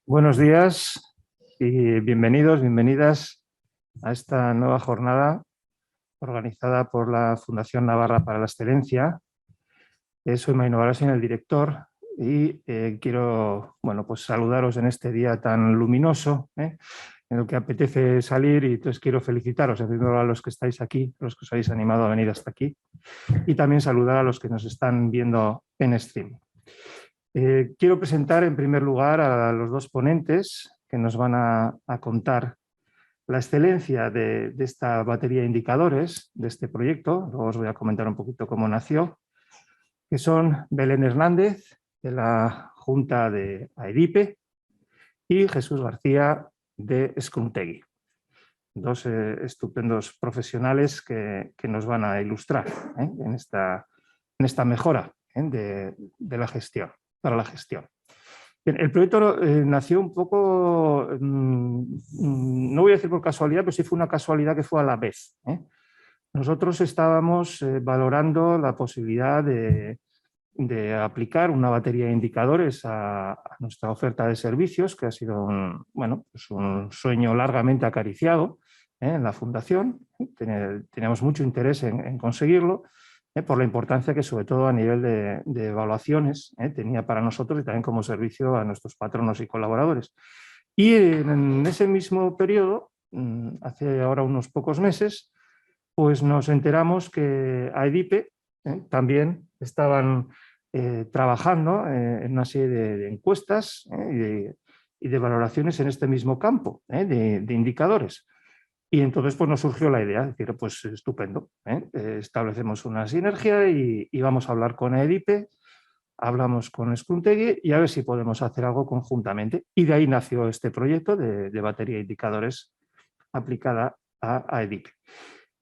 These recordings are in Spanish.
Buenos días y bienvenidos, bienvenidas a esta nueva jornada organizada por la Fundación Navarra para la Excelencia. Soy Maino Barasin, el director, y quiero pues saludaros en este día tan luminoso, en el que apetece salir, y entonces quiero felicitaros primero a los que estáis aquí, a los que os habéis animado a venir hasta aquí, y también saludar a los que nos están viendo en stream. Quiero presentar en primer lugar a los dos ponentes que nos van a contar la excelencia de esta batería de indicadores, de este proyecto. Luego os voy a comentar un poquito cómo nació, que son Belén Hernández, de la Junta de AEDIPE, y Jesús García, de Skruntegui. Dos estupendos profesionales que nos van a ilustrar en esta mejora de la gestión, para la gestión. Bien, el proyecto nació un poco, no voy a decir por casualidad, pero sí fue una casualidad que fue a la vez. Nosotros estábamos valorando la posibilidad de aplicar una batería de indicadores a nuestra oferta de servicios, que ha sido un sueño largamente acariciado en la Fundación. Teníamos mucho interés en conseguirlo, por la importancia que, sobre todo a nivel de evaluaciones, tenía para nosotros y también como servicio a nuestros patronos y colaboradores. Y en ese mismo periodo, hace ahora unos pocos meses, pues nos enteramos que AEDIPE también estaban trabajando en una serie de encuestas y de valoraciones en este mismo campo de indicadores. Y entonces pues nos surgió la idea de decir, pues estupendo, establecemos una sinergia y vamos a hablar con AEDIPE, hablamos con Skruntegui y a ver si podemos hacer algo conjuntamente. Y de ahí nació este proyecto de batería de indicadores aplicada a AEDIPE.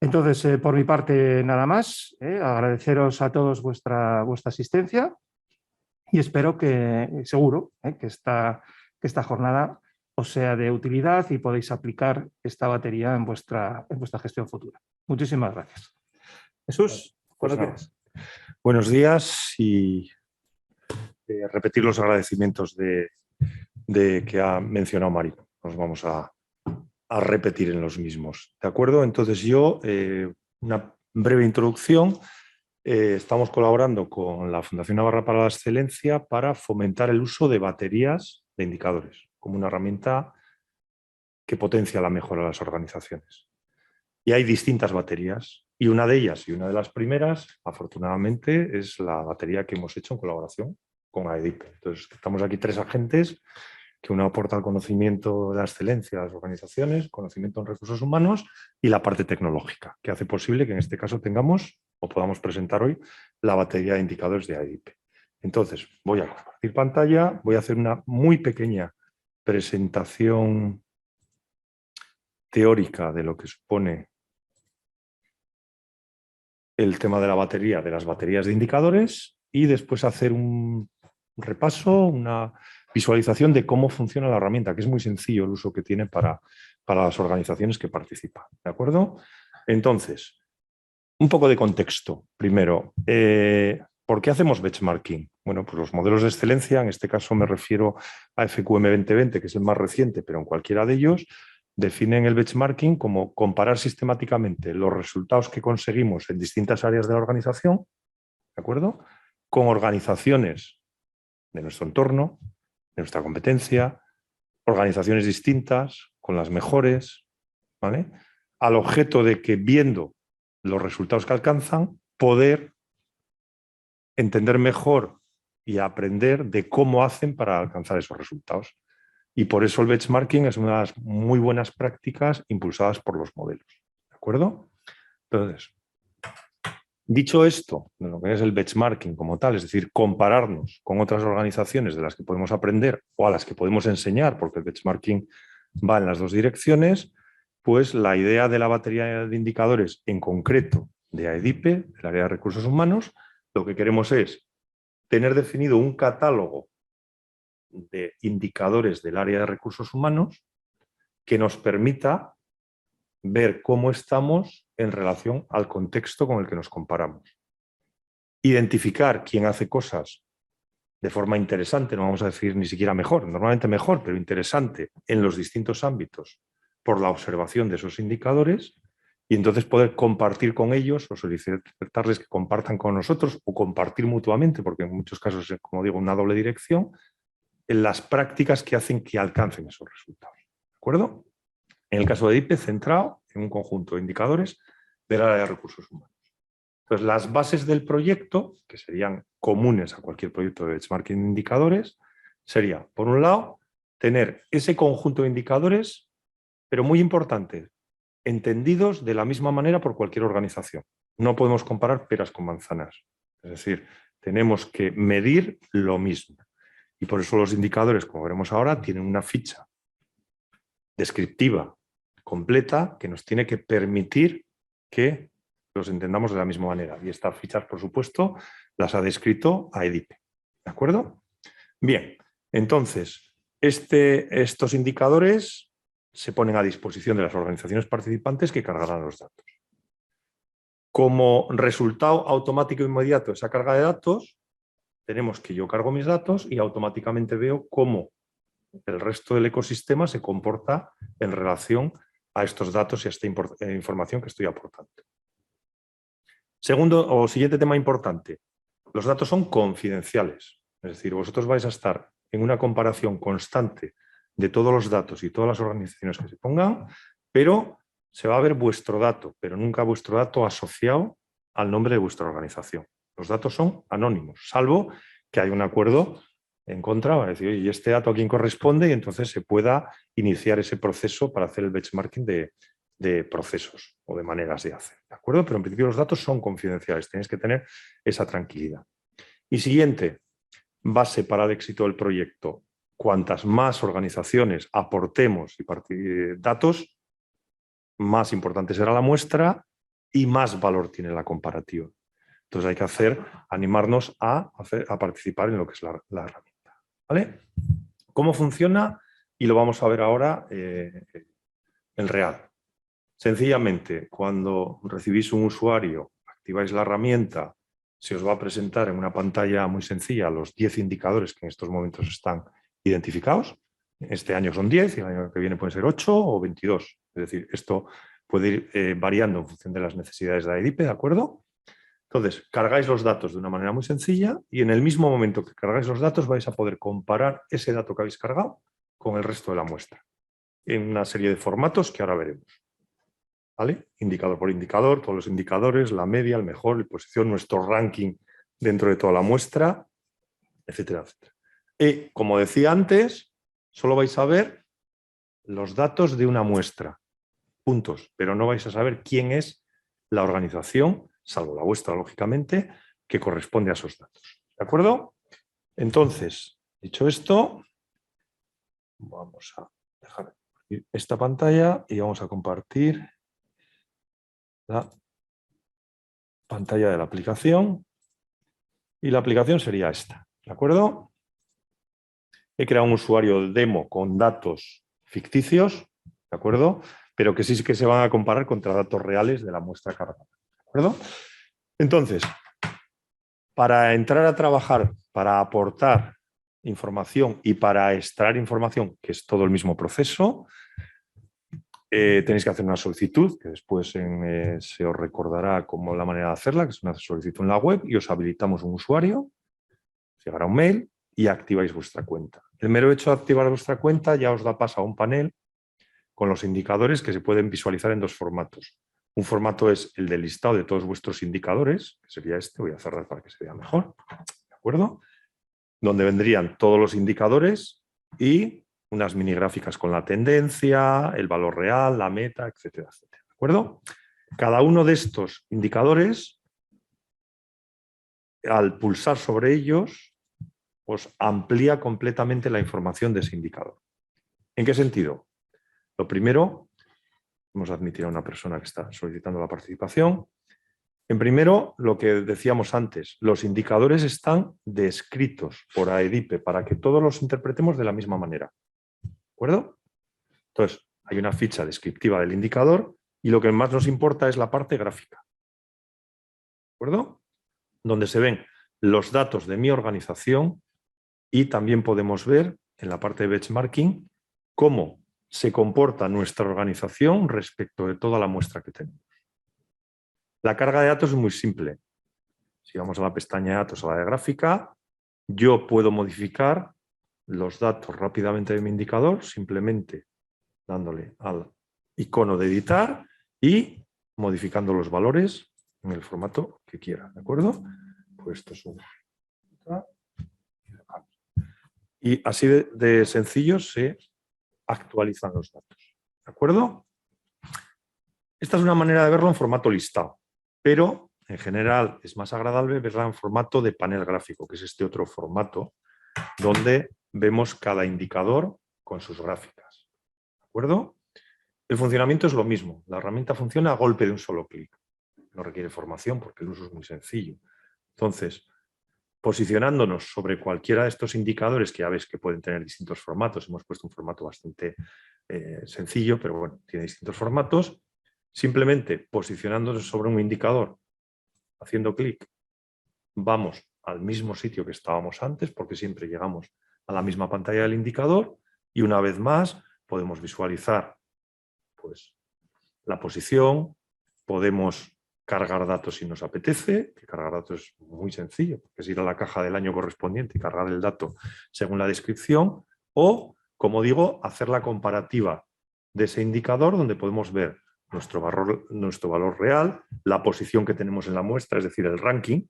Entonces, por mi parte, nada más. Agradeceros a todos vuestra asistencia y espero seguro, que esta jornada os sea de utilidad y podéis aplicar esta batería en vuestra gestión futura. Muchísimas gracias. Jesús, cuando quieras. Buenos días y repetir los agradecimientos de que ha mencionado Mario. Nos vamos a repetir en los mismos. ¿De acuerdo? Entonces yo, una breve introducción. Estamos colaborando con la Fundación Navarra para la Excelencia para fomentar el uso de baterías de indicadores como una herramienta que potencia la mejora de las organizaciones. Y hay distintas baterías y una de ellas y una de las primeras, afortunadamente, es la batería que hemos hecho en colaboración con AEDIPE. Entonces, estamos aquí tres agentes que uno aporta el conocimiento de la excelencia a las organizaciones, conocimiento en recursos humanos y la parte tecnológica, que hace posible que en este caso tengamos o podamos presentar hoy la batería de indicadores de AEDIPE. Entonces, voy a compartir pantalla, voy a hacer una muy pequeña presentación teórica de lo que supone el tema de la batería, de las baterías de indicadores, y después hacer un repaso, una visualización de cómo funciona la herramienta, que es muy sencillo el uso que tiene para las organizaciones que participan. ¿De acuerdo? Entonces, un poco de contexto. Primero, ¿por qué hacemos benchmarking? Bueno, pues los modelos de excelencia, en este caso me refiero a FQM 2020, que es el más reciente, pero en cualquiera de ellos, definen el benchmarking como comparar sistemáticamente los resultados que conseguimos en distintas áreas de la organización, ¿de acuerdo?, con organizaciones de nuestro entorno, de nuestra competencia, organizaciones distintas, con las mejores, ¿vale?, al objeto de que, viendo los resultados que alcanzan, poder entender mejor y aprender de cómo hacen para alcanzar esos resultados. Y por eso el benchmarking es una de las muy buenas prácticas impulsadas por los modelos. ¿De acuerdo? Entonces, dicho esto, de lo que es el benchmarking como tal, es decir, compararnos con otras organizaciones de las que podemos aprender o a las que podemos enseñar, porque el benchmarking va en las dos direcciones, pues la idea de la batería de indicadores, en concreto de AEDIPE, del área de recursos humanos, lo que queremos es tener definido un catálogo de indicadores del área de recursos humanos que nos permita ver cómo estamos en relación al contexto con el que nos comparamos. Identificar quién hace cosas de forma interesante, no vamos a decir ni siquiera mejor, normalmente mejor, pero interesante en los distintos ámbitos por la observación de esos indicadores y entonces poder compartir con ellos o solicitarles que compartan con nosotros o compartir mutuamente, porque en muchos casos es, como digo, una doble dirección, en las prácticas que hacen que alcancen esos resultados. ¿De acuerdo? En el caso de EDIPE, centrado en un conjunto de indicadores del área de recursos humanos. Entonces, las bases del proyecto, que serían comunes a cualquier proyecto de benchmarking de indicadores, sería, por un lado, tener ese conjunto de indicadores, pero muy importante, entendidos de la misma manera por cualquier organización. No podemos comparar peras con manzanas. Es decir, tenemos que medir lo mismo. Y por eso los indicadores, como veremos ahora, tienen una ficha descriptiva completa que nos tiene que permitir que los entendamos de la misma manera. Y estas fichas, por supuesto, las ha descrito a EDIPE. ¿De acuerdo? Bien, entonces, estos indicadores se ponen a disposición de las organizaciones participantes que cargarán los datos. Como resultado automático e inmediato de esa carga de datos, tenemos que yo cargo mis datos y automáticamente veo cómo el resto del ecosistema se comporta en relación a estos datos y a esta información que estoy aportando. Segundo o siguiente tema importante, los datos son confidenciales, es decir, vosotros vais a estar en una comparación constante de todos los datos y todas las organizaciones que se pongan, pero se va a ver vuestro dato, pero nunca vuestro dato asociado al nombre de vuestra organización. Los datos son anónimos, salvo que hay un acuerdo en contra, va a decir, oye, ¿y este dato a quién corresponde? Y entonces se pueda iniciar ese proceso para hacer el benchmarking de procesos o de maneras de hacer, ¿de acuerdo? Pero en principio los datos son confidenciales, tenéis que tener esa tranquilidad. Y siguiente, base para el éxito del proyecto. Cuantas más organizaciones aportemos datos, más importante será la muestra y más valor tiene la comparativa. Entonces hay que animarnos a participar en lo que es la herramienta. ¿Vale? ¿Cómo funciona? Y lo vamos a ver ahora en real. Sencillamente, cuando recibís un usuario, activáis la herramienta, se os va a presentar en una pantalla muy sencilla los 10 indicadores que en estos momentos están identificados. Este año son 10 y el año que viene pueden ser 8 o 22. Es decir, esto puede ir variando en función de las necesidades de la EDIPE, ¿de acuerdo? Entonces, cargáis los datos de una manera muy sencilla y en el mismo momento que cargáis los datos vais a poder comparar ese dato que habéis cargado con el resto de la muestra en una serie de formatos que ahora veremos. ¿Vale? Indicador por indicador, todos los indicadores, la media, el mejor, la posición, nuestro ranking dentro de toda la muestra, etcétera, etcétera. Y, como decía antes, solo vais a ver los datos de una muestra, puntos, pero no vais a saber quién es la organización, salvo la vuestra, lógicamente, que corresponde a esos datos. ¿De acuerdo? Entonces, dicho esto, vamos a dejar esta pantalla y vamos a compartir la pantalla de la aplicación. Y la aplicación sería esta. ¿De acuerdo? He creado un usuario demo con datos ficticios, ¿de acuerdo? Pero que sí que se van a comparar contra datos reales de la muestra cargada. ¿De acuerdo? Entonces, para entrar a trabajar, para aportar información y para extraer información, que es todo el mismo proceso, tenéis que hacer una solicitud, que después se os recordará cómo la manera de hacerla, que es una solicitud en la web, y os habilitamos un usuario, os llegará un mail y activáis vuestra cuenta. El mero hecho de activar vuestra cuenta ya os da paso a un panel con los indicadores que se pueden visualizar en dos formatos. Un formato es el del listado de todos vuestros indicadores, que sería este, voy a cerrar para que se vea mejor, ¿de acuerdo? Donde vendrían todos los indicadores y unas mini gráficas con la tendencia, el valor real, la meta, etcétera, etcétera, ¿de acuerdo? Cada uno de estos indicadores, al pulsar sobre ellos, os amplía completamente la información de ese indicador. ¿En qué sentido? Lo primero, vamos a admitir a una persona que está solicitando la participación. En primero, lo que decíamos antes, los indicadores están descritos por AEDIPE para que todos los interpretemos de la misma manera. ¿De acuerdo? Entonces, hay una ficha descriptiva del indicador y lo que más nos importa es la parte gráfica. ¿De acuerdo? Donde se ven los datos de mi organización y también podemos ver en la parte de benchmarking cómo se comporta nuestra organización respecto de toda la muestra que tenemos. La carga de datos es muy simple. Si vamos a la pestaña de datos, a la de gráfica, yo puedo modificar los datos rápidamente de mi indicador, simplemente dándole al icono de editar y modificando los valores en el formato que quiera, ¿de acuerdo? Pues esto es un... Y así de sencillo se actualizan los datos, ¿de acuerdo? Esta es una manera de verlo en formato listado, pero en general es más agradable verla en formato de panel gráfico, que es este otro formato donde vemos cada indicador con sus gráficas, ¿de acuerdo? El funcionamiento es lo mismo, la herramienta funciona a golpe de un solo clic, no requiere formación porque el uso es muy sencillo. Entonces, posicionándonos sobre cualquiera de estos indicadores, que ya ves que pueden tener distintos formatos, hemos puesto un formato bastante sencillo, pero bueno, tiene distintos formatos, simplemente posicionándonos sobre un indicador, haciendo clic, vamos al mismo sitio que estábamos antes, porque siempre llegamos a la misma pantalla del indicador, y una vez más podemos visualizar pues, la posición, podemos cargar datos si nos apetece, que cargar datos es muy sencillo, porque es ir a la caja del año correspondiente y cargar el dato según la descripción, o, como digo, hacer la comparativa de ese indicador donde podemos ver nuestro valor real, la posición que tenemos en la muestra, es decir, el ranking,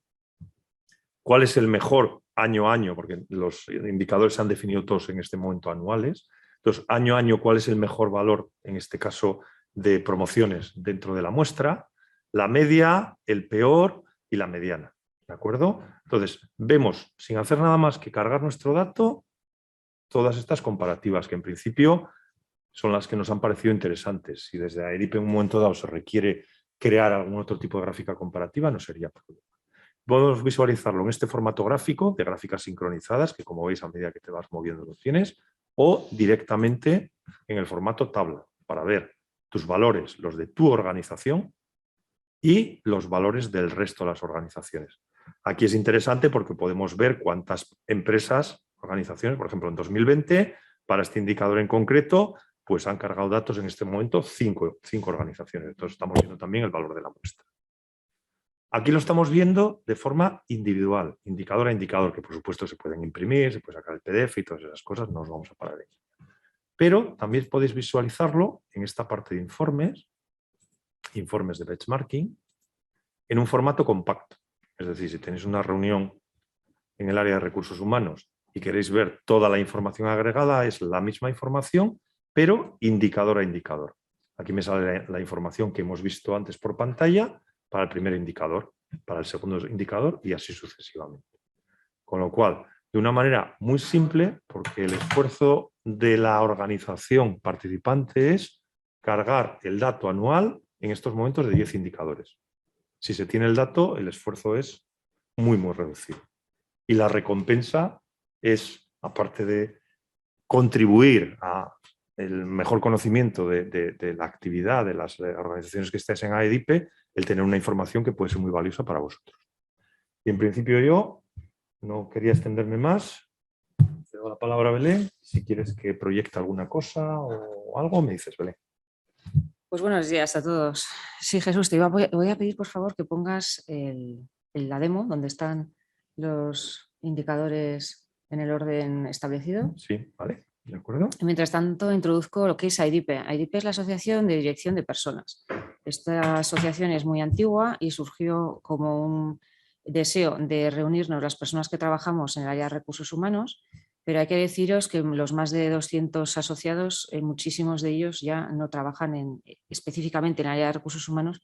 cuál es el mejor año a año, porque los indicadores se han definido todos en este momento anuales. Entonces, año a año, cuál es el mejor valor, en este caso, de promociones dentro de la muestra, la media, el peor y la mediana. ¿De acuerdo? Entonces, vemos, sin hacer nada más que cargar nuestro dato, todas estas comparativas, que en principio son las que nos han parecido interesantes. Si desde AEDIP en un momento dado se requiere crear algún otro tipo de gráfica comparativa, no sería problema. Podemos visualizarlo en este formato gráfico, de gráficas sincronizadas, que como veis a medida que te vas moviendo lo tienes, o directamente en el formato tabla, para ver tus valores, los de tu organización, y los valores del resto de las organizaciones. Aquí es interesante porque podemos ver cuántas empresas, organizaciones, por ejemplo en 2020, para este indicador en concreto, pues han cargado datos en este momento 5 organizaciones. Entonces estamos viendo también el valor de la muestra. Aquí lo estamos viendo de forma individual, indicador a indicador, que por supuesto se pueden imprimir, se puede sacar el PDF y todas esas cosas, no nos vamos a parar de ello. Pero también podéis visualizarlo en esta parte de informes de benchmarking, en un formato compacto. Es decir, si tenéis una reunión en el área de recursos humanos y queréis ver toda la información agregada, es la misma información, pero indicador a indicador. Aquí me sale la información que hemos visto antes por pantalla para el primer indicador, para el segundo indicador y así sucesivamente. Con lo cual, de una manera muy simple, porque el esfuerzo de la organización participante es cargar el dato anual en estos momentos de 10 indicadores. Si se tiene el dato, el esfuerzo es muy, muy reducido. Y la recompensa es, aparte de contribuir a el mejor conocimiento de la actividad de las organizaciones que estáis en AEDIP, el tener una información que puede ser muy valiosa para vosotros. Y en principio yo no quería extenderme más. Te doy la palabra a Belén. Si quieres que proyecte alguna cosa o algo, me dices, Belén. Pues buenos días a todos. Sí, Jesús, voy a pedir por favor que pongas la demo donde están los indicadores en el orden establecido. Sí, vale, de acuerdo. Mientras tanto, introduzco lo que es AEDIP. AEDIP es la Asociación de Dirección de Personas. Esta asociación es muy antigua y surgió como un deseo de reunirnos las personas que trabajamos en el área de recursos humanos, pero hay que deciros que los más de 200 asociados, muchísimos de ellos ya no trabajan específicamente en el área de recursos humanos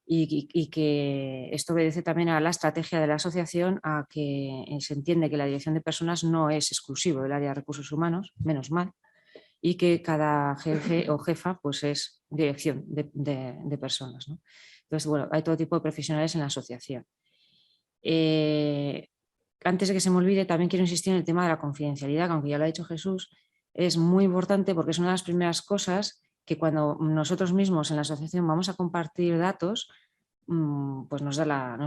y que esto obedece también a la estrategia de la asociación, a que se entiende que la dirección de personas no es exclusivo del área de recursos humanos, menos mal, y que cada jefe o jefa pues es dirección de personas, ¿no? Entonces, bueno, hay todo tipo de profesionales en la asociación. Antes de que se me olvide, también quiero insistir en el tema de la confidencialidad, que aunque ya lo ha dicho Jesús, es muy importante porque es una de las primeras cosas que cuando nosotros mismos en la asociación vamos a compartir datos, pues nos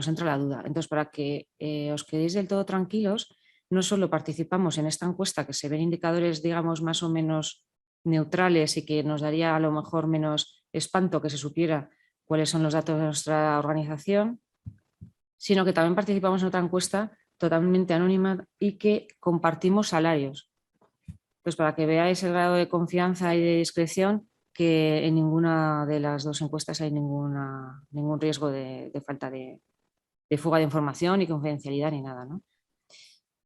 entra la duda. Entonces, para que os quedéis del todo tranquilos, no solo participamos en esta encuesta, que se ven indicadores, digamos, más o menos neutrales y que nos daría a lo mejor menos espanto que se supiera cuáles son los datos de nuestra organización, sino que también participamos en otra encuesta totalmente anónima y que compartimos salarios. Pues para que veáis el grado de confianza y de discreción, que en ninguna de las dos encuestas hay ningún riesgo de falta de fuga de información, ni confidencialidad, ni nada, ¿no?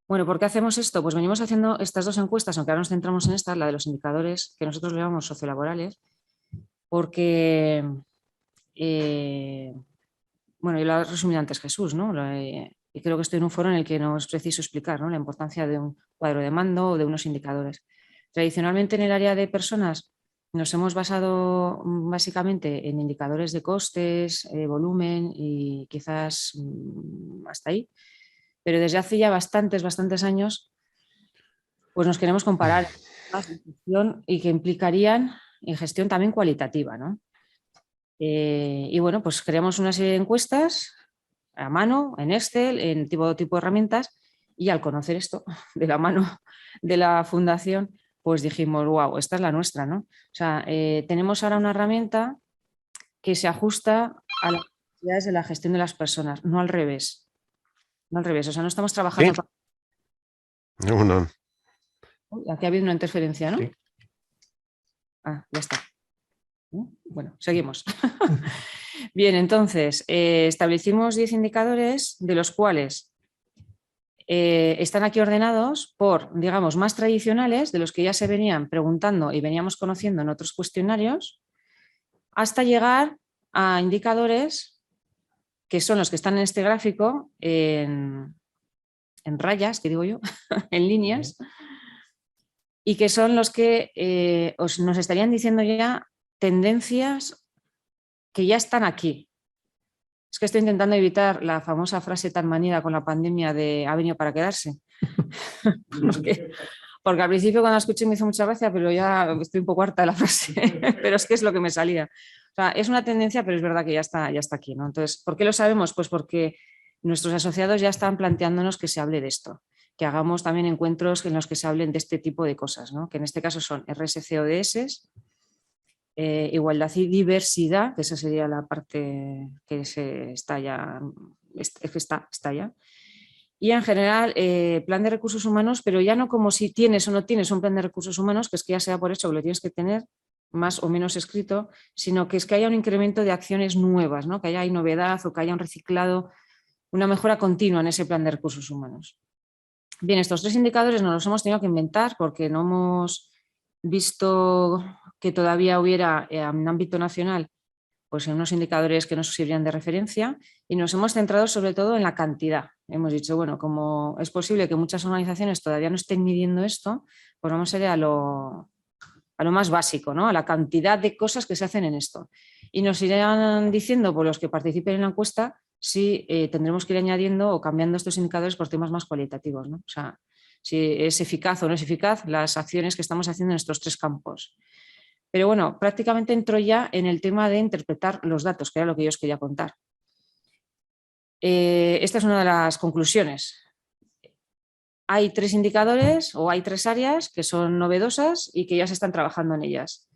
Bueno, ¿por qué hacemos esto? Pues venimos haciendo estas dos encuestas, aunque ahora nos centramos en esta, la de los indicadores que nosotros le llamamos sociolaborales, porque, bueno, yo lo ha resumido antes Jesús, ¿no? Y creo que estoy en un foro en el que no es preciso explicar, ¿no?, la importancia de un cuadro de mando o de unos indicadores. Tradicionalmente en el área de personas nos hemos basado básicamente en indicadores de costes, volumen y quizás hasta ahí. Pero desde hace ya bastantes años, pues nos queremos comparar más en gestión y que implicarían en gestión también cualitativa, ¿no? Y bueno, pues creamos una serie de encuestas a mano, en Excel, en todo tipo de herramientas, y al conocer esto de la mano de la fundación, pues dijimos, wow, esta es la nuestra, ¿no? O sea, tenemos ahora una herramienta que se ajusta a las necesidades de la gestión de las personas, no al revés. No al revés, o sea, no estamos trabajando... ¿Sí? No. Uy, aquí ha habido una interferencia, ¿no? Sí. Ah, ya está. Bueno, seguimos. Bien, entonces, establecimos 10 indicadores, de los cuales están aquí ordenados por, digamos, más tradicionales, de los que ya se venían preguntando y veníamos conociendo en otros cuestionarios, hasta llegar a indicadores que son los que están en este gráfico, en rayas, que digo yo, en líneas, y que son los que nos estarían diciendo ya tendencias que ya están aquí. Es que estoy intentando evitar la famosa frase tan manida con la pandemia de ha venido para quedarse. Porque al principio cuando la escuché me hizo mucha gracia, pero ya estoy un poco harta de la frase, pero es que es lo que me salía. O sea, es una tendencia, pero es verdad que ya está aquí, ¿no? Entonces, ¿por qué lo sabemos? Pues porque nuestros asociados ya están planteándonos que se hable de esto, que hagamos también encuentros en los que se hablen de este tipo de cosas, ¿no? Que en este caso son RSC-ODS, igualdad y diversidad, que esa sería la parte que está ya. Y en general, plan de recursos humanos, pero ya no como si tienes o no tienes un plan de recursos humanos, que es que ya sea por hecho que lo tienes que tener más o menos escrito, sino que es que haya un incremento de acciones nuevas, ¿no? Que haya novedad o que haya un reciclado, una mejora continua en ese plan de recursos humanos. Bien, estos 3 indicadores nos los hemos tenido que inventar porque no hemos visto que todavía hubiera en ámbito nacional pues en unos indicadores que nos sirvieran de referencia, y nos hemos centrado sobre todo en la cantidad. Hemos dicho, bueno, como es posible que muchas organizaciones todavía no estén midiendo esto, pues vamos a ir a lo más básico, ¿no? A la cantidad de cosas que se hacen en esto. Y nos irán diciendo por los que participen en la encuesta si tendremos que ir añadiendo o cambiando estos indicadores por temas más cualitativos, ¿no? O sea, si es eficaz o no es eficaz las acciones que estamos haciendo en estos 3 campos. Pero bueno, prácticamente entro ya en el tema de interpretar los datos, que era lo que yo os quería contar. Esta es una de las conclusiones. Hay 3 indicadores o hay 3 áreas que son novedosas y que ya se están trabajando en ellas.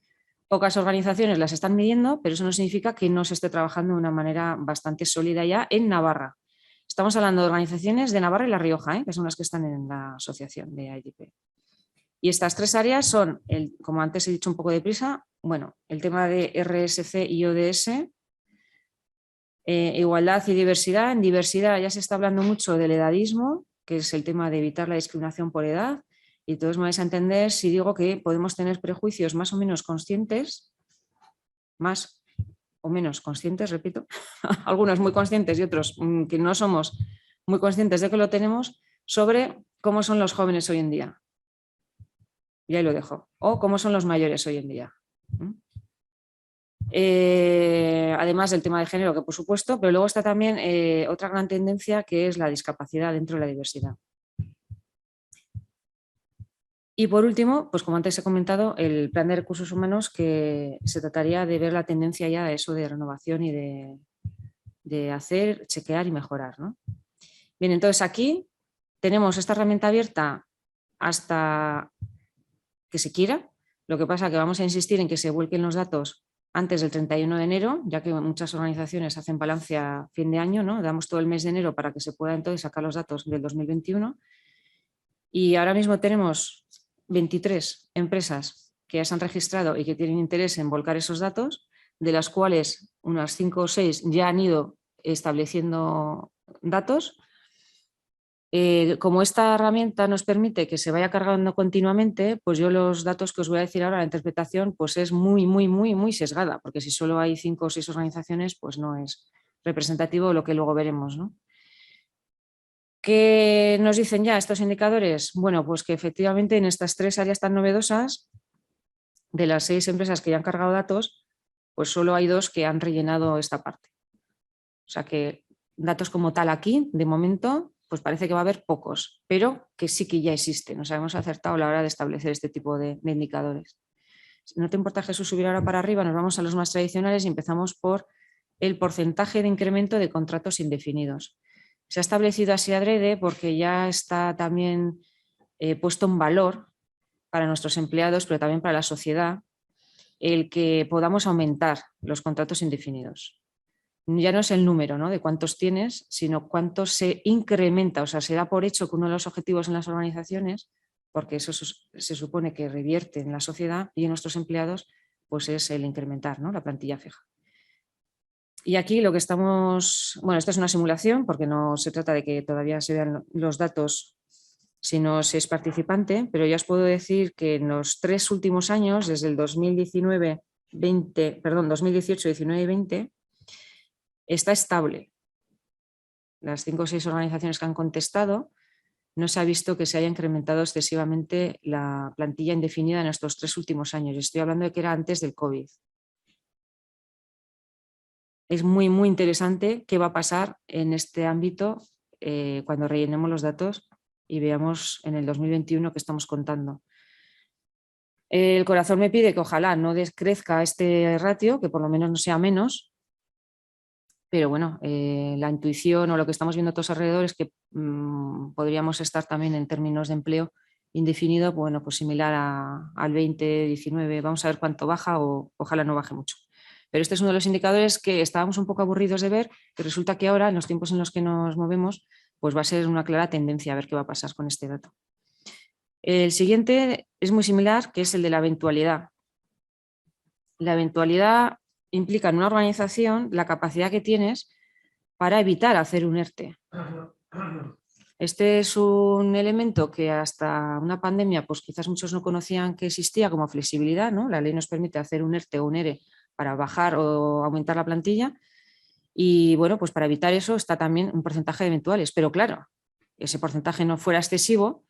Pocas organizaciones las están midiendo, pero eso no significa que no se esté trabajando de una manera bastante sólida ya en Navarra. Estamos hablando de organizaciones de Navarra y La Rioja, que son las que están en la asociación de IDP. Y estas 3 áreas son, como antes he dicho un poco deprisa, bueno, el tema de RSC y ODS, igualdad y diversidad. En diversidad ya se está hablando mucho del edadismo, que es el tema de evitar la discriminación por edad, y todos me vais a entender si digo que podemos tener prejuicios más o menos conscientes, más o menos conscientes, repito, algunos muy conscientes y otros que no somos muy conscientes de que lo tenemos, sobre cómo son los jóvenes hoy en día. Y ahí lo dejo. O cómo son los mayores hoy en día. Además del tema de género, que por supuesto, pero luego está también otra gran tendencia, que es la discapacidad dentro de la diversidad. Y por último, pues como antes he comentado, el plan de recursos humanos, que se trataría de ver la tendencia ya a eso de renovación y de hacer, chequear y mejorar, ¿no? Bien, entonces aquí tenemos esta herramienta abierta hasta que se quiera. Lo que pasa es que vamos a insistir en que se vuelquen los datos antes del 31 de enero, ya que muchas organizaciones hacen balance a fin de año, ¿no? Damos todo el mes de enero para que se pueda entonces sacar los datos del 2021. Y ahora mismo tenemos 23 empresas que ya se han registrado y que tienen interés en volcar esos datos, de las cuales unas 5 o 6 ya han ido estableciendo datos. Como esta herramienta nos permite que se vaya cargando continuamente, pues yo los datos que os voy a decir ahora, la interpretación, pues es muy sesgada, porque si solo hay 5 o 6 organizaciones, pues no es representativo de lo que luego veremos, ¿no? ¿Qué nos dicen ya estos indicadores? Bueno, pues que efectivamente en estas 3 áreas tan novedosas, de las 6 empresas que ya han cargado datos, pues solo hay 2 que han rellenado esta parte. O sea que datos como tal aquí, de momento, pues parece que va a haber pocos, pero que sí que ya existen. Nos hemos acertado a la hora de establecer este tipo de indicadores. Si no te importa, Jesús, subir ahora para arriba, nos vamos a los más tradicionales y empezamos por el porcentaje de incremento de contratos indefinidos. Se ha establecido así adrede porque ya está también puesto en valor para nuestros empleados, pero también para la sociedad, el que podamos aumentar los contratos indefinidos. Ya no es el número, ¿no?, de cuántos tienes, sino cuánto se incrementa. O sea, se da por hecho que uno de los objetivos en las organizaciones, porque eso se supone que revierte en la sociedad y en nuestros empleados, pues es el incrementar, ¿no?, la plantilla fija. Y aquí lo que estamos, bueno, esto es una simulación porque no se trata de que todavía se vean los datos, sino se es participante, pero ya os puedo decir que en los 3 últimos años, desde el 2018, 19 y 20, está estable. Las 5 o 6 organizaciones que han contestado, no se ha visto que se haya incrementado excesivamente la plantilla indefinida en estos 3 últimos años. Estoy hablando de que era antes del COVID. Es muy interesante qué va a pasar en este ámbito cuando rellenemos los datos y veamos en el 2021 qué estamos contando. El corazón me pide que ojalá no descrezca este ratio, que por lo menos no sea menos, pero bueno, la intuición o lo que estamos viendo a todos alrededor es que podríamos estar también en términos de empleo indefinido, bueno, pues similar al 2019, vamos a ver cuánto baja o ojalá no baje mucho. Pero este es uno de los indicadores que estábamos un poco aburridos de ver, que resulta que ahora, en los tiempos en los que nos movemos, pues va a ser una clara tendencia a ver qué va a pasar con este dato. El siguiente es muy similar, que es el de la eventualidad. La eventualidad implica en una organización la capacidad que tienes para evitar hacer un ERTE. Este es un elemento que hasta una pandemia, pues quizás muchos no conocían que existía como flexibilidad, ¿no? La ley nos permite hacer un ERTE o un ERE para bajar o aumentar la plantilla y bueno, pues para evitar eso está también un porcentaje de eventuales, pero claro, ese porcentaje no fuera excesivo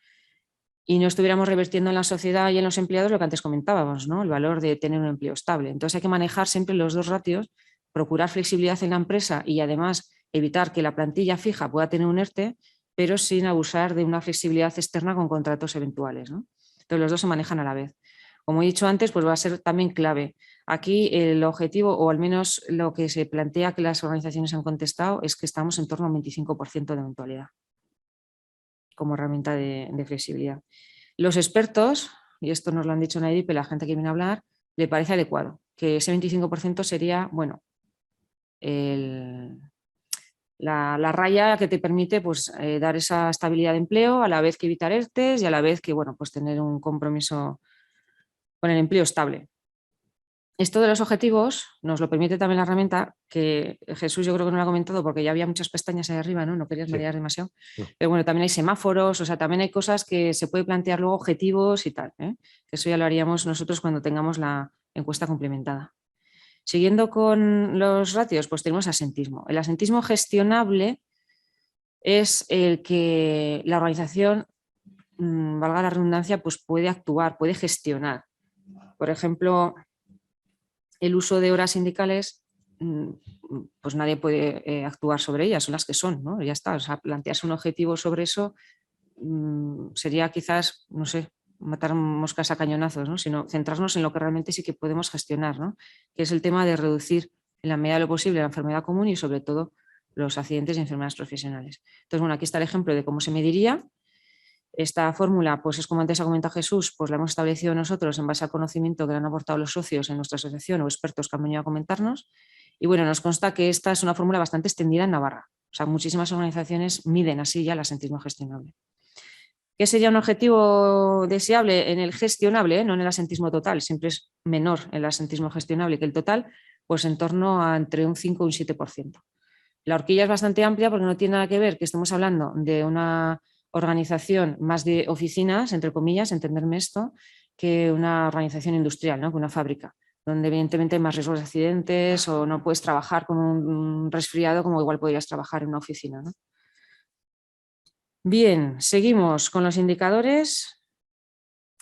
y no estuviéramos revirtiendo en la sociedad y en los empleados lo que antes comentábamos, ¿no?, el valor de tener un empleo estable. Entonces hay que manejar siempre los 2 ratios, procurar flexibilidad en la empresa y además evitar que la plantilla fija pueda tener un ERTE, pero sin abusar de una flexibilidad externa con contratos eventuales, ¿no? Entonces los 2 se manejan a la vez. Como he dicho antes, pues va a ser también clave. Aquí el objetivo, o al menos lo que se plantea que las organizaciones han contestado, es que estamos en torno a un 25% de eventualidad como herramienta de flexibilidad. Los expertos, y esto nos lo han dicho en AIDIPE, la gente que viene a hablar, le parece adecuado, que ese 25% sería, bueno, la raya que te permite pues, dar esa estabilidad de empleo a la vez que evitar ERTEs y a la vez que, bueno, pues tener un compromiso con el empleo estable. Esto de los objetivos nos lo permite también la herramienta que Jesús yo creo que no lo ha comentado porque ya había muchas pestañas ahí arriba, ¿no? No querías marear demasiado. No. Pero bueno, también hay semáforos, o sea, también hay cosas que se puede plantear luego objetivos y tal, ¿eh? Eso ya lo haríamos nosotros cuando tengamos la encuesta complementada. Siguiendo con los ratios, pues tenemos asentismo. El asentismo gestionable es el que la organización, valga la redundancia, pues puede actuar, puede gestionar. Por ejemplo, el uso de horas sindicales, pues nadie puede actuar sobre ellas, son las que son, ¿no? Ya está, o sea, plantearse un objetivo sobre eso sería quizás, no sé, matar moscas a cañonazos, ¿no? Sino centrarnos en lo que realmente sí que podemos gestionar, ¿no? Que es el tema de reducir en la medida de lo posible la enfermedad común y sobre todo los accidentes y enfermedades profesionales. Entonces, bueno, aquí está el ejemplo de cómo se mediría Esta fórmula, pues es como antes ha comentado Jesús, pues la hemos establecido nosotros en base al conocimiento que le han aportado los socios en nuestra asociación o expertos que han venido a comentarnos. Y bueno, nos consta que esta es una fórmula bastante extendida en Navarra. O sea, muchísimas organizaciones miden así ya el asentismo gestionable. ¿Qué sería un objetivo deseable en el gestionable, no en el asentismo total? Siempre es menor el asentismo gestionable que el total, pues en torno a entre un 5 y un 7%. La horquilla es bastante amplia porque no tiene nada que ver que estemos hablando de una organización más de oficinas, entre comillas, entenderme esto, que una organización industrial, ¿no? Que una fábrica, donde evidentemente hay más riesgos de accidentes o no puedes trabajar con un resfriado como igual podrías trabajar en una oficina, ¿no? Bien, seguimos con los indicadores.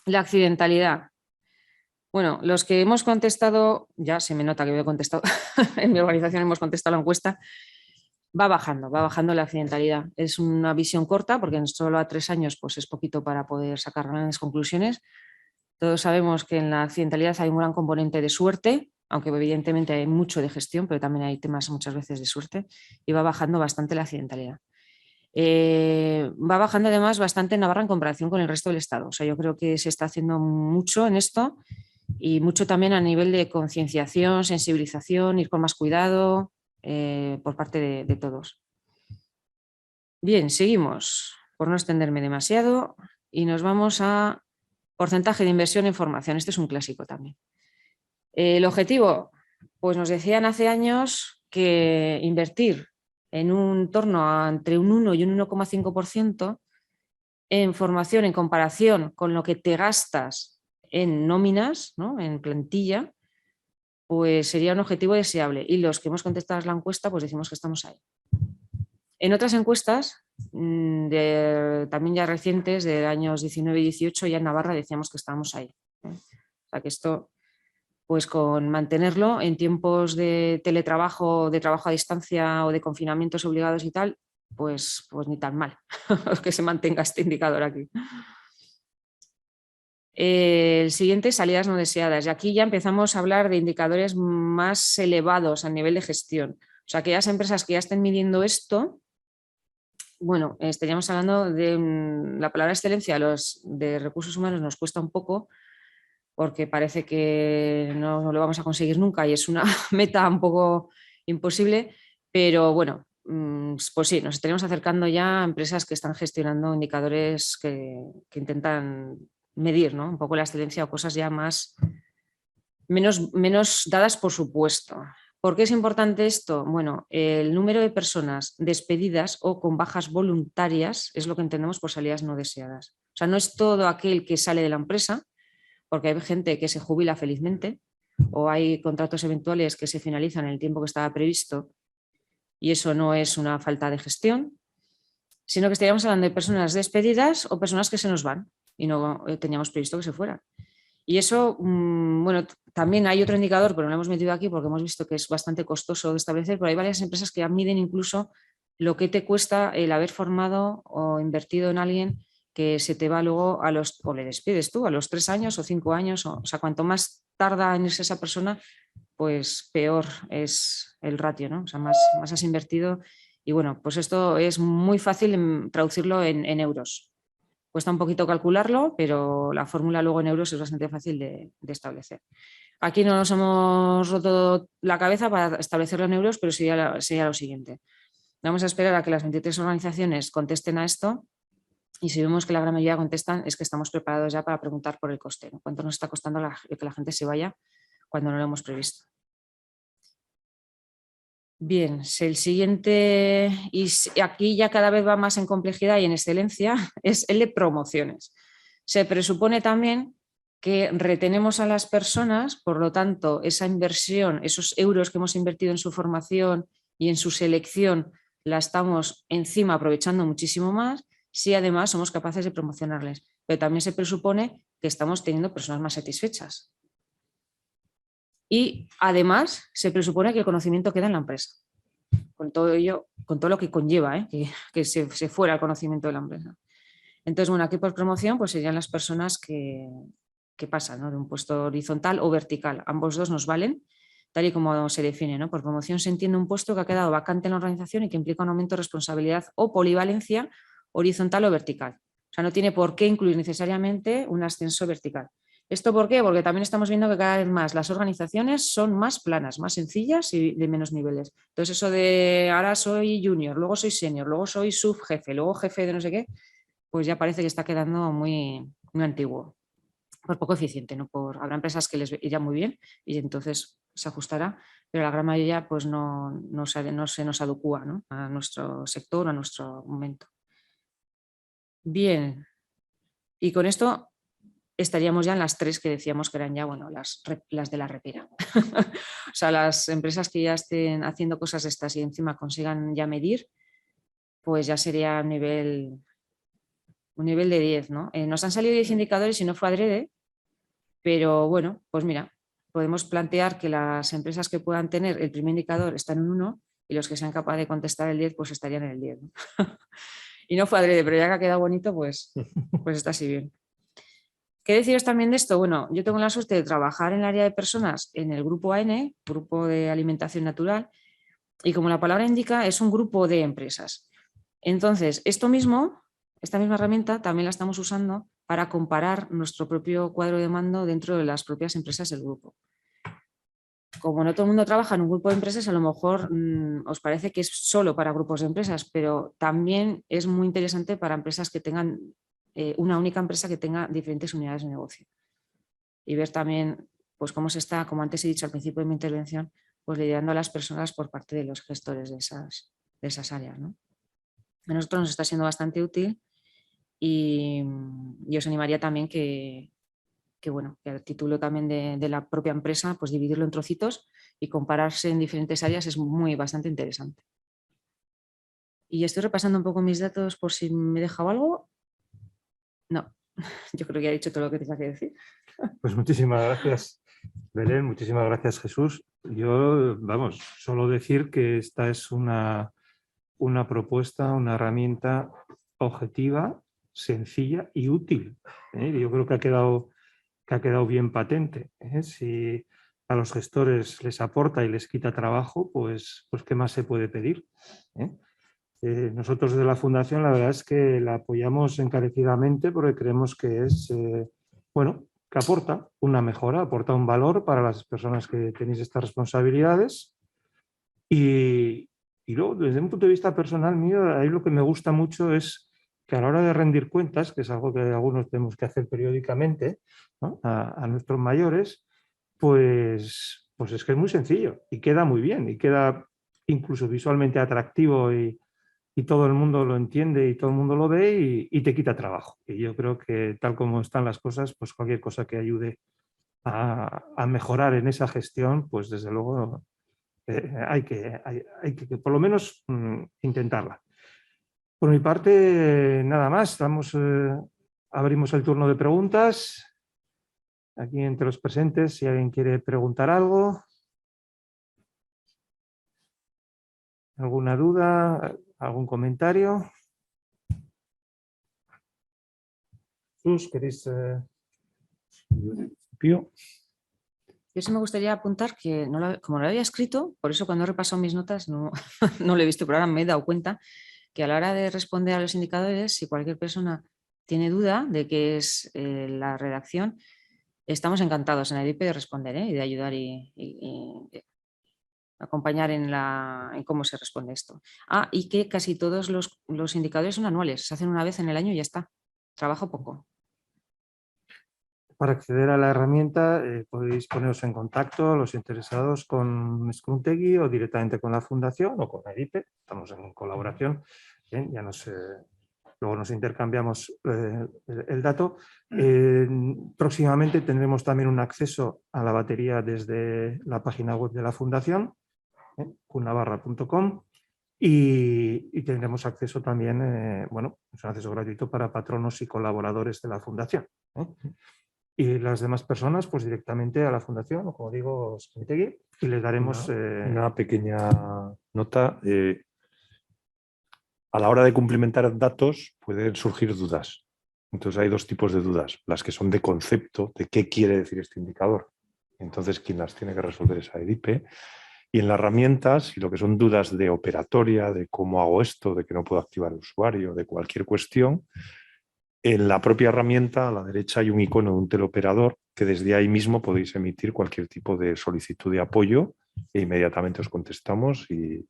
La accidentalidad. Bueno, los que hemos contestado, ya se me nota que he contestado, en mi organización hemos contestado la encuesta, va bajando la accidentalidad. Es una visión corta porque solo a 3 años pues es poquito para poder sacar grandes conclusiones. Todos sabemos que en la accidentalidad hay un gran componente de suerte, aunque evidentemente hay mucho de gestión, pero también hay temas muchas veces de suerte, y va bajando bastante la accidentalidad. Va bajando además bastante en Navarra en comparación con el resto del Estado. O sea, yo creo que se está haciendo mucho en esto y mucho también a nivel de concienciación, sensibilización, ir con más cuidado por parte de todos. Bien, seguimos, por no extenderme demasiado, y nos vamos a porcentaje de inversión en formación. Este es un clásico también. El objetivo, pues nos decían hace años que invertir en un torno a entre un 1 y un 1,5% en formación en comparación con lo que te gastas en nóminas, ¿no? En plantilla, pues sería un objetivo deseable. Y los que hemos contestado la encuesta, pues decimos que estamos ahí. En otras encuestas, también ya recientes, de años 19 y 18, ya en Navarra decíamos que estábamos ahí. O sea que esto, pues con mantenerlo en tiempos de teletrabajo, de trabajo a distancia o de confinamientos obligados y tal, pues ni tan mal que se mantenga este indicador aquí. El siguiente, salidas no deseadas. Y aquí ya empezamos a hablar de indicadores más elevados a nivel de gestión. O sea, aquellas empresas que ya estén midiendo esto, bueno, estaríamos hablando de la palabra excelencia de recursos humanos nos cuesta un poco porque parece que no lo vamos a conseguir nunca y es una meta un poco imposible, pero bueno, pues sí, nos estaríamos acercando ya a empresas que están gestionando indicadores que intentan medir, ¿no? Un poco la excelencia o cosas ya menos dadas por supuesto. ¿Por qué es importante esto? Bueno, el número de personas despedidas o con bajas voluntarias es lo que entendemos por salidas no deseadas. O sea, no es todo aquel que sale de la empresa, porque hay gente que se jubila felizmente o hay contratos eventuales que se finalizan en el tiempo que estaba previsto y eso no es una falta de gestión, sino que estaríamos hablando de personas despedidas o personas que se nos van y no teníamos previsto que se fueran. Y eso, bueno, también hay otro indicador, pero no lo hemos metido aquí porque hemos visto que es bastante costoso de establecer, pero hay varias empresas que ya miden incluso lo que te cuesta el haber formado o invertido en alguien que se te va luego o le despides tú a los 3 años o 5 años, o sea, cuanto más tarda en irse esa persona, pues peor es el ratio, ¿no? O sea, más has invertido y bueno, pues esto es muy fácil traducirlo en euros. Cuesta un poquito calcularlo, pero la fórmula luego en euros es bastante fácil de establecer. Aquí no nos hemos roto la cabeza para establecerlo en euros, pero sería lo siguiente. Vamos a esperar a que las 23 organizaciones contesten a esto y si vemos que la gran mayoría contestan es que estamos preparados ya para preguntar por el coste, ¿no? ¿Cuánto nos está costando que la gente se vaya cuando no lo hemos previsto? Bien, el siguiente, y aquí ya cada vez va más en complejidad y en excelencia, es el de promociones. Se presupone también que retenemos a las personas, por lo tanto, esa inversión, esos euros que hemos invertido en su formación y en su selección, la estamos encima aprovechando muchísimo más si además somos capaces de promocionarles. Pero también se presupone que estamos teniendo personas más satisfechas. Y además se presupone que el conocimiento queda en la empresa. Con todo ello, con todo lo que conlleva, que se fuera el conocimiento de la empresa. Entonces, bueno, aquí por promoción pues serían las personas que pasan, ¿no? De un puesto horizontal o vertical. Ambos dos nos valen, tal y como se define, ¿no? Por promoción se entiende un puesto que ha quedado vacante en la organización y que implica un aumento de responsabilidad o polivalencia horizontal o vertical. O sea, no tiene por qué incluir necesariamente un ascenso vertical. ¿Esto por qué? Porque también estamos viendo que cada vez más las organizaciones son más planas, más sencillas y de menos niveles. Entonces eso de ahora soy junior, luego soy senior, luego soy subjefe, luego jefe de no sé qué, pues ya parece que está quedando muy, muy antiguo. Por poco eficiente, ¿no? Habrá empresas que les irá muy bien y entonces se ajustará, pero la gran mayoría pues no se nos adecua, ¿no? A nuestro sector, a nuestro momento. Bien, y con esto estaríamos ya en las 3 que decíamos que eran ya, bueno, las de la repera. O sea, las empresas que ya estén haciendo cosas de estas y encima consigan ya medir, pues ya sería un nivel de 10, ¿no? Nos han salido 10 indicadores y no fue adrede, pero bueno, pues mira, podemos plantear que las empresas que puedan tener el primer indicador están en 1 y los que sean capaces de contestar el 10 pues estarían en el 10, ¿no? Y no fue adrede, pero ya que ha quedado bonito, pues está así bien. ¿Qué deciros también de esto? Bueno, yo tengo la suerte de trabajar en el área de personas en el grupo AN, Grupo de Alimentación Natural, y como la palabra indica, es un grupo de empresas. Entonces, esta misma herramienta también la estamos usando para comparar nuestro propio cuadro de mando dentro de las propias empresas del grupo. Como no todo el mundo trabaja en un grupo de empresas, a lo mejor os parece que es solo para grupos de empresas, pero también es muy interesante para empresas que tengan una única empresa que tenga diferentes unidades de negocio. Y ver también pues, cómo se está, como antes he dicho al principio de mi intervención, pues liderando a las personas por parte de los gestores de esas áreas, ¿no? A nosotros nos está siendo bastante útil y os animaría también que a título también de la propia empresa, pues dividirlo en trocitos y compararse en diferentes áreas es bastante interesante. Y estoy repasando un poco mis datos por si me he dejado algo. No, yo creo que ya he dicho todo lo que tenía que decir. Pues muchísimas gracias, Belén, muchísimas gracias, Jesús. Yo, vamos, solo decir que esta es una propuesta, una herramienta objetiva, sencilla y útil. Yo creo que ha quedado bien patente. Si a los gestores les aporta y les quita trabajo, pues ¿qué más se puede pedir? Nosotros desde la Fundación la verdad es que la apoyamos encarecidamente porque creemos que es, que aporta una mejora, aporta un valor para las personas que tenéis estas responsabilidades y luego desde un punto de vista personal mío, ahí lo que me gusta mucho es que a la hora de rendir cuentas, que es algo que algunos tenemos que hacer periódicamente, ¿no? a nuestros mayores, pues es que es muy sencillo y queda muy bien y queda incluso visualmente atractivo y todo el mundo lo entiende y todo el mundo lo ve y te quita trabajo. Y yo creo que tal como están las cosas, pues cualquier cosa que ayude a mejorar en esa gestión, pues desde luego hay que por lo menos intentarla. Por mi parte, nada más. Abrimos el turno de preguntas. Aquí entre los presentes, si alguien quiere preguntar algo. ¿Alguna duda? ¿Algún comentario? Jesús, ¿queréis...? Yo sí me gustaría apuntar que, como lo había escrito, por eso cuando he repasado mis notas no, no lo he visto, pero ahora me he dado cuenta que a la hora de responder a los indicadores, si cualquier persona tiene duda de qué es la redacción, estamos encantados en el IP de responder y de ayudar y acompañar en cómo se responde esto. Y que casi todos los indicadores son anuales, se hacen una vez en el año y ya está. Trabajo poco. Para acceder a la herramienta podéis poneros en contacto los interesados con Scrumtegui o directamente con la Fundación o con el IP. Estamos en colaboración. Bien, ya luego nos intercambiamos el dato. Próximamente tendremos también un acceso a la batería desde la página web de la Fundación, qnavarra.com, y tendremos acceso también, es un acceso gratuito para patronos y colaboradores de la Fundación. Y las demás personas, pues directamente a la Fundación, o como digo, Scrumtegui, y les daremos... Una pequeña nota. A la hora de cumplimentar datos pueden surgir dudas. Entonces hay dos tipos de dudas. Las que son de concepto, de qué quiere decir este indicador. Entonces quien las tiene que resolver es AEDIPE. Y en las herramientas, y lo que son dudas de operatoria, de cómo hago esto, de que no puedo activar el usuario, de cualquier cuestión, En la propia herramienta, a la derecha, hay un icono de un teleoperador que desde ahí mismo podéis emitir cualquier tipo de solicitud de apoyo e inmediatamente os contestamos y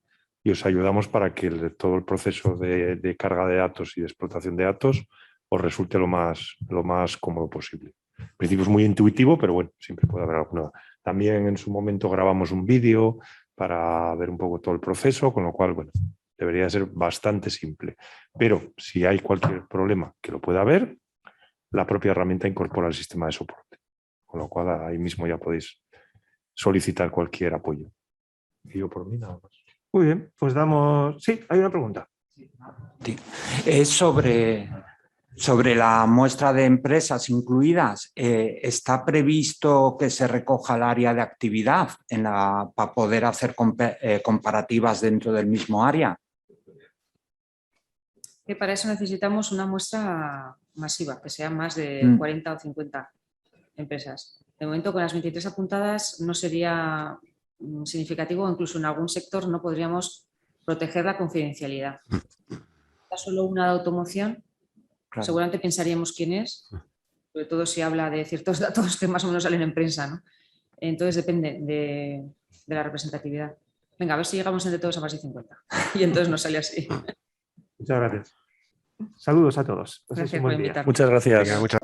os ayudamos para que todo el proceso de carga de datos y de explotación de datos os resulte lo más cómodo posible. En principio es muy intuitivo, pero bueno, siempre puede haber alguna. También en su momento grabamos un vídeo para ver un poco todo el proceso, con lo cual, bueno, debería ser bastante simple. Pero si hay cualquier problema que lo pueda haber, la propia herramienta incorpora el sistema de soporte. Con lo cual ahí mismo ya podéis solicitar cualquier apoyo. Y yo por mí nada más. Muy bien, pues damos... Sí, hay una pregunta. Es sobre la muestra de empresas incluidas. ¿Está previsto que se recoja el área de actividad para poder hacer comparativas dentro del mismo área? Que para eso necesitamos una muestra masiva, que sea más de 40 o 50 empresas. De momento, con las 23 apuntadas no sería significativo, incluso en algún sector no podríamos proteger la confidencialidad. Solo una de automoción, claro. Seguramente pensaríamos quién es, sobre todo si habla de ciertos datos que más o menos salen en prensa, ¿no? Entonces depende de la representatividad. Venga, a ver si llegamos entre todos a más de 50 y entonces nos sale así. Muchas gracias. Saludos a todos. Gracias por invitarme. Muchas gracias. Venga, muchas